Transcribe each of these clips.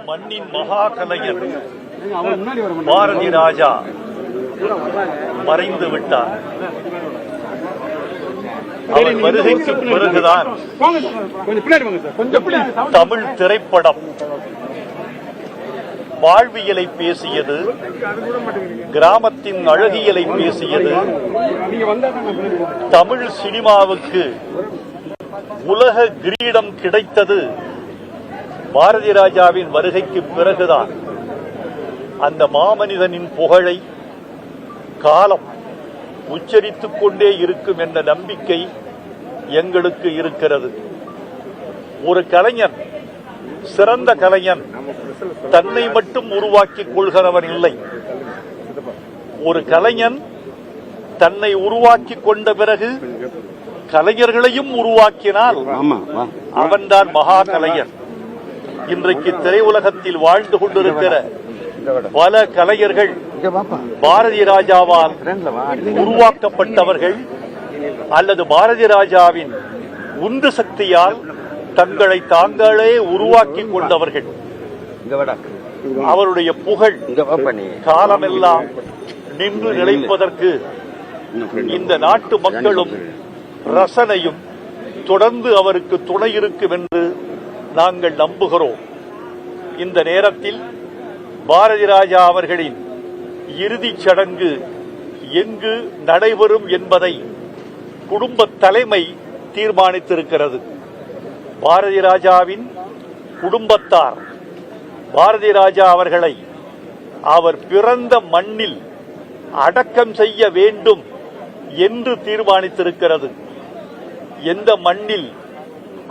மண்ணின் மகா கலைஞர் பாரதி ராஜா மறைந்து விட்டார். அவர் வருகைக்கு பிறகுதான் தமிழ் திரைப்படம் வாழ்வியலை பேசியது, கிராமத்தின் அழகியலை பேசியது. தமிழ் சினிமாவுக்கு உலக கிரீடம் கிடைத்தது பாரதி ராஜாவின் வருகைக்கு பிறகுதான். அந்த மாமனிதனின் புகழை காலம் உச்சரித்துக் கொண்டே இருக்கும் என்ற நம்பிக்கை எங்களுக்கு இருக்கிறது. ஒரு கலைஞன், சிறந்த கலைஞன் தன்னை மட்டும் உருவாக்கிக் கொள்கிறவன் இல்லை. ஒரு கலைஞன் தன்னை உருவாக்கிக் கொண்ட பிறகு கலைஞர்களையும் உருவாக்கினால் அவன்தான் மகா கலைஞர். இன்றைக்கு திரையுலகத்தில் வாழ்ந்து கொண்டிருக்கிற பல கலைஞர்கள் பாரதி ராஜாவால் உருவாக்கப்பட்டவர்கள் அல்லது பாரதி ராஜாவின் உந்து சக்தியால் தங்களை தாங்களே உருவாக்கிக் கொண்டவர்கள். அவருடைய புகழ் காலமெல்லாம் நின்று நிலைப்பதற்கு இந்த நாட்டு மக்களும் ரசனையும் தொடர்ந்து அவருக்கு துணை இருக்கும் என்று நாங்கள் நம்புகிறோம். இந்த நேரத்தில் பாரதி ராஜா அவர்களின் இறுதிச் சடங்கு எங்கு நடைபெறும் என்பதை குடும்ப தலைமை தீர்மானித்திருக்கிறது. பாரதி ராஜாவின் குடும்பத்தார் பாரதி ராஜா அவர்களை அவர் பிறந்த மண்ணில் அடக்கம் செய்ய வேண்டும் என்று தீர்மானித்திருக்கிறது. எந்த மண்ணில்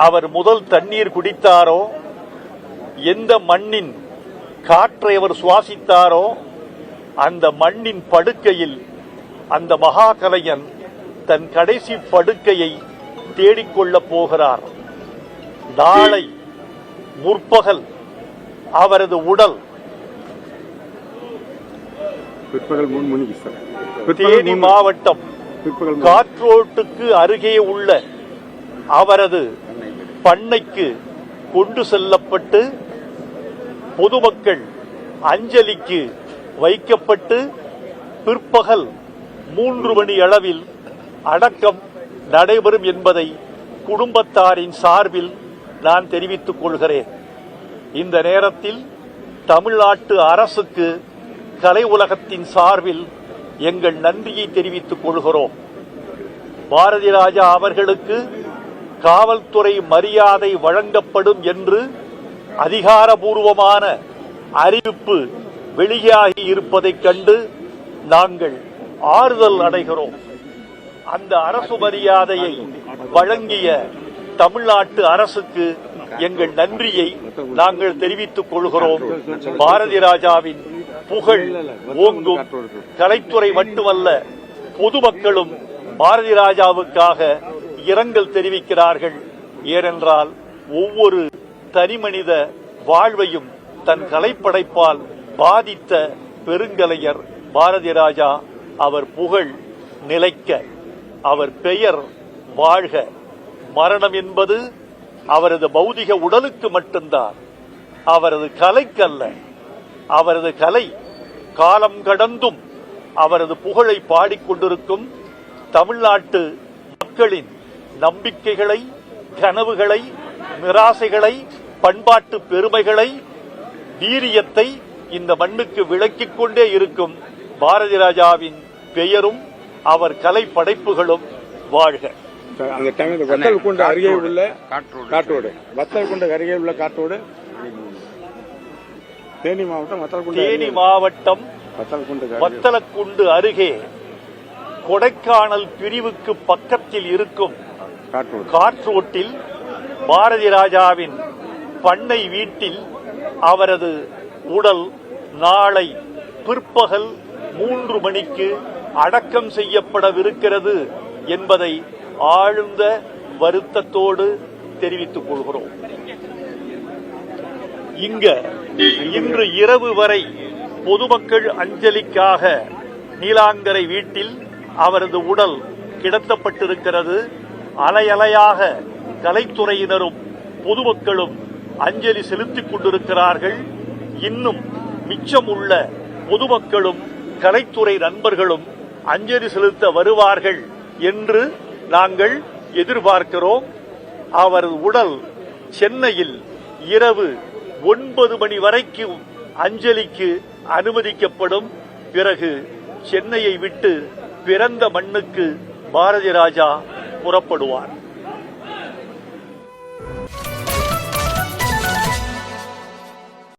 அவர் முதல் தண்ணீர் குடித்தாரோ, எந்த மண்ணின் காற்றை அவர் சுவாசித்தாரோ, அந்த மண்ணின் படுக்கையில் அந்த மகா கலைஞன் தன் கடைசி படுக்கையை தேடிக்கொள்ளப் போகிறார். நாளை முற்பகல் அவரது உடல் தேனி மாவட்டம் காற்றோட்டுக்கு அருகே உள்ள அவரது பண்ணைக்கு கொண்டு செல்லப்பட்டு பொதுமக்கள் அஞ்சலிக்கு வைக்கப்பட்டு பிற்பகல் 3 மணி அளவில் அடக்கம் நடைபெறும் என்பதை குடும்பத்தாரின் சார்பில் நான் தெரிவித்துக் கொள்கிறேன். இந்த நேரத்தில் தமிழ்நாட்டு அரசுக்கு கலை உலகத்தின் சார்பில் எங்கள் நன்றியை தெரிவித்துக் கொள்கிறோம். பாரதி ராஜா அவர்களுக்கு காவல்துறை மரியாதை வழங்கப்படும் என்று அதிகாரபூர்வமான அறிவிப்பு வெளியாகி இருப்பதைக் கண்டு நாங்கள் ஆறுதல் அடைகிறோம். அந்த அரசு மரியாதையை வழங்கிய தமிழ்நாட்டு அரசுக்கு எங்கள் நன்றியை நாங்கள் தெரிவித்துக் கொள்கிறோம். பாரதி ராஜாவின் புகழ் ஓங்கும். கலைத்துறை மட்டுமல்ல, பொதுமக்களும் பாரதி ராஜாவுக்காக இரங்கல் தெரிவிக்கிறார்கள். ஏனென்றால் ஒவ்வொரு தனிமனித வாழ்வையும் தன் கலைப்படைப்பால் பாதித்த பெருங்கலைஞர் பாரதி ராஜா. அவர் புகழ் நிலைக்க, அவர் பெயர் வாழ்க. மரணம் என்பது அவரது பௌதிக உடலுக்கு மட்டும்தான், அவரது கலைக்கல்ல. அவரது கலை காலம் கடந்தும் அவரது புகழை பாடிக்கொண்டிருக்கும். தமிழ்நாட்டு மக்களின் நம்பிக்கைகளை, கனவுகளை, நிராசைகளை, பண்பாட்டு பெருமைகளை, வீரியத்தை இந்த மண்ணுக்கு விளக்கிக் கொண்டே இருக்கும் பாரதி ராஜாவின் பெயரும் அவர் கலை படைப்புகளும் வாழ்க. வத்தலக்குண்டு அருகே உள்ள காற்றோடு, வத்தலக்குண்டு அருகே உள்ள காற்றோடு, தேனி மாவட்டம் வத்தலக்குண்டு அருகே கொடைக்கானல் பிரிவுக்கு பக்கத்தில் இருக்கும் காற்றோட்டில் பாரதி ராஜாவின் பண்ணை வீட்டில் அவரது உடல் நாளை பிற்பகல் 3 மணிக்கு அடக்கம் செய்யப்படவிருக்கிறது என்பதை ஆழ்ந்த வருத்தத்தோடு தெரிவித்துக் கொள்கிறோம். இன்று இரவு வரை பொதுமக்கள் அஞ்சலிக்காக நீலாங்கரை வீட்டில் அவரது உடல் கிடத்தப்பட்டிருக்கிறது. அலையலையாக கலைத்துறையினரும் பொதுமக்களும் அஞ்சலி செலுத்திக் கொண்டிருக்கிறார்கள். இன்னும் மிச்சமுள்ள பொதுமக்களும் கலைத்துறை நண்பர்களும் அஞ்சலி செலுத்த வருவார்கள் என்று நாங்கள் எதிர்பார்க்கிறோம். அவரது உடல் சென்னையில் இரவு 9 மணி வரைக்கும் அஞ்சலிக்கு அனுமதிக்கப்படும். பிறகு சென்னையை விட்டு பிறந்த மண்ணுக்கு பாரதி ராஜா புறப்படுவார்.